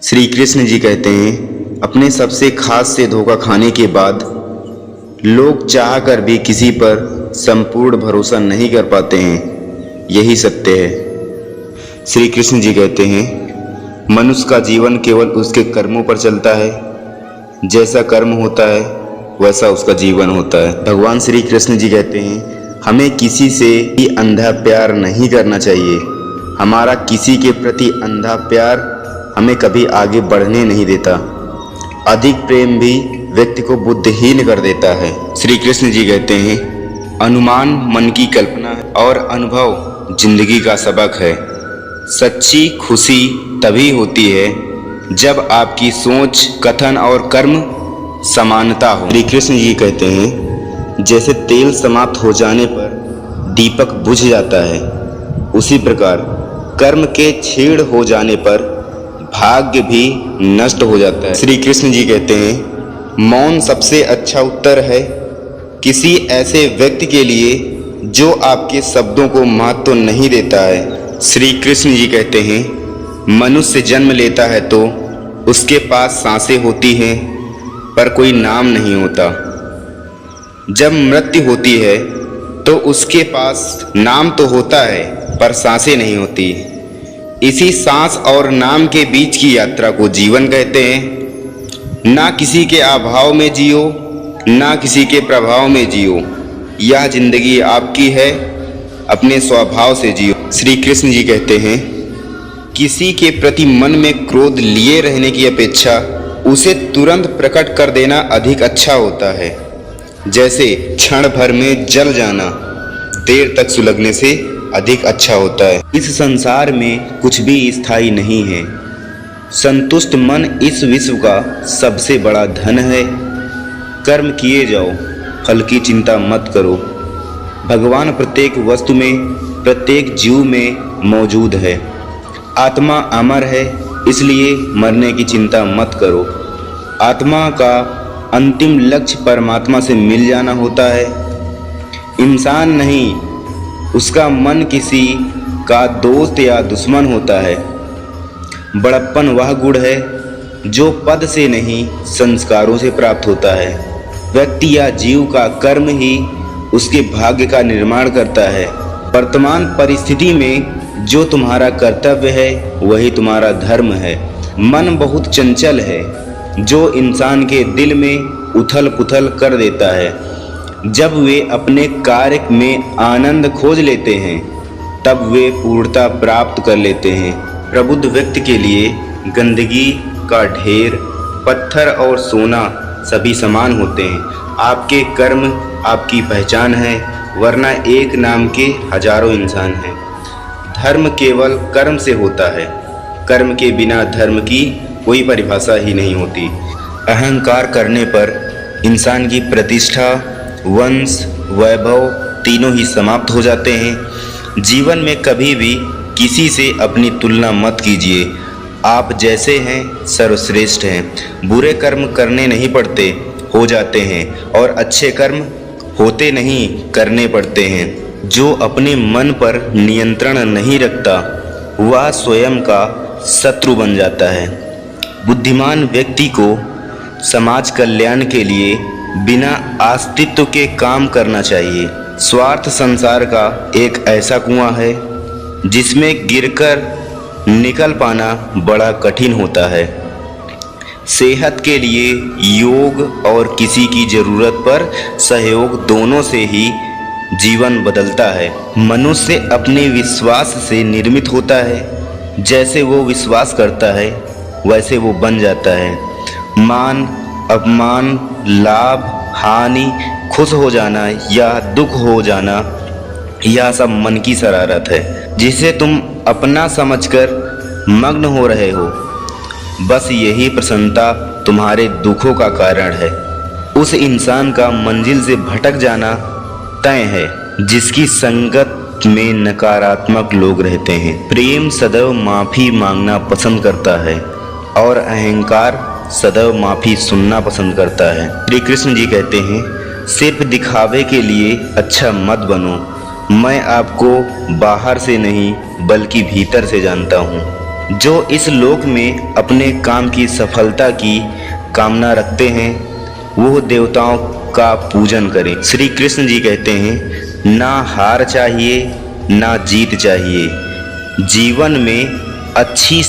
श्री कृष्ण जी कहते हैं, अपने सबसे खास से धोखा खाने के बाद लोग चाह कर भी किसी पर संपूर्ण भरोसा नहीं कर पाते हैं। यही सत्य है। श्री कृष्ण जी कहते हैं, मनुष्य का जीवन केवल उसके कर्मों पर चलता है। जैसा कर्म होता है वैसा उसका जीवन होता है। भगवान श्री कृष्ण जी कहते हैं, हमें किसी से भी अंधा प्यार नहीं करना चाहिए। हमारा किसी के प्रति अंधा प्यार हमें कभी आगे बढ़ने नहीं देता। अधिक प्रेम भी व्यक्ति को बुद्धिहीन कर देता है। श्री कृष्ण जी कहते हैं, अनुमान मन की कल्पना है और अनुभव जिंदगी का सबक है। सच्ची खुशी तभी होती है जब आपकी सोच, कथन और कर्म समानता हो। श्री कृष्ण जी कहते हैं, जैसे तेल समाप्त हो जाने पर दीपक बुझ जाता है, उसी प्रकार कर्म के छीड़ हो जाने पर भाग्य भी नष्ट हो जाता है। श्री कृष्ण जी कहते हैं, मौन सबसे अच्छा उत्तर है किसी ऐसे व्यक्ति के लिए जो आपके शब्दों को महत्व नहीं देता है। श्री कृष्ण जी कहते हैं, मनुष्य जन्म लेता है तो उसके पास सांसें होती हैं पर कोई नाम नहीं होता। जब मृत्यु होती है तो उसके पास नाम तो होता है पर सांसें नहीं होती। इसी सांस और नाम के बीच की यात्रा को जीवन कहते हैं। ना किसी के अभाव में जियो, ना किसी के प्रभाव में जियो। यह जिंदगी आपकी है, अपने स्वभाव से जियो। श्री कृष्ण जी कहते हैं, किसी के प्रति मन में क्रोध लिए रहने की अपेक्षा उसे तुरंत प्रकट कर देना अधिक अच्छा होता है। जैसे क्षण भर में जल जाना देर तक सुलगने से अधिक अच्छा होता है। इस संसार में कुछ भी स्थायी नहीं है। संतुष्ट मन इस विश्व का सबसे बड़ा धन है। कर्म किए जाओ, फल की चिंता मत करो। भगवान प्रत्येक वस्तु में, प्रत्येक जीव में मौजूद है। आत्मा अमर है, इसलिए मरने की चिंता मत करो। आत्मा का अंतिम लक्ष्य परमात्मा से मिल जाना होता है। इंसान नहीं, उसका मन किसी का दोस्त या दुश्मन होता है। बड़प्पन वह गुण है जो पद से नहीं, संस्कारों से प्राप्त होता है। व्यक्ति या जीव का कर्म ही उसके भाग्य का निर्माण करता है। वर्तमान परिस्थिति में जो तुम्हारा कर्तव्य है वही तुम्हारा धर्म है। मन बहुत चंचल है जो इंसान के दिल में उथल पुथल कर देता है। जब वे अपने कार्य में आनंद खोज लेते हैं तब वे पूर्णता प्राप्त कर लेते हैं। प्रबुद्ध व्यक्ति के लिए गंदगी का ढेर, पत्थर और सोना सभी समान होते हैं। आपके कर्म आपकी पहचान है, वरना एक नाम के हजारों इंसान हैं। धर्म केवल कर्म से होता है। कर्म के बिना धर्म की कोई परिभाषा ही नहीं होती। अहंकार करने पर इंसान की प्रतिष्ठा, वंश, वैभव तीनों ही समाप्त हो जाते हैं। जीवन में कभी भी किसी से अपनी तुलना मत कीजिए। आप जैसे हैं सर्वश्रेष्ठ हैं। बुरे कर्म करने नहीं पड़ते, हो जाते हैं, और अच्छे कर्म होते नहीं, करने पड़ते हैं। जो अपने मन पर नियंत्रण नहीं रखता वह स्वयं का शत्रु बन जाता है। बुद्धिमान व्यक्ति को समाज कल्याण के लिए बिना अस्तित्व के काम करना चाहिए। स्वार्थ संसार का एक ऐसा कुआं है जिसमें गिरकर निकल पाना बड़ा कठिन होता है। सेहत के लिए योग और किसी की जरूरत पर सहयोग, दोनों से ही जीवन बदलता है। मनुष्य अपने विश्वास से निर्मित होता है। जैसे वो विश्वास करता है वैसे वो बन जाता है। मान, अपमान, लाभ, हानि, खुश हो जाना या दुख हो जाना, यह सब मन की शरारत है जिसे तुम अपना समझकर मग्न हो रहे हो। बस यही प्रसन्नता तुम्हारे दुखों का कारण है। उस इंसान का मंजिल से भटक जाना तय है जिसकी संगत में नकारात्मक लोग रहते हैं। प्रेम सदैव माफी मांगना पसंद करता है और अहंकार सदैव माफी सुनना पसंद करता है। श्री कृष्ण जी कहते हैं, सिर्फ दिखावे के लिए अच्छा मत बनो। मैं आपको बाहर से नहीं बल्कि भीतर से जानता हूँ। जो इस लोक में अपने काम की सफलता की कामना रखते हैं वो देवताओं का पूजन करें। श्री कृष्ण जी कहते हैं, ना हार चाहिए ना जीत चाहिए, जीवन में अच्छी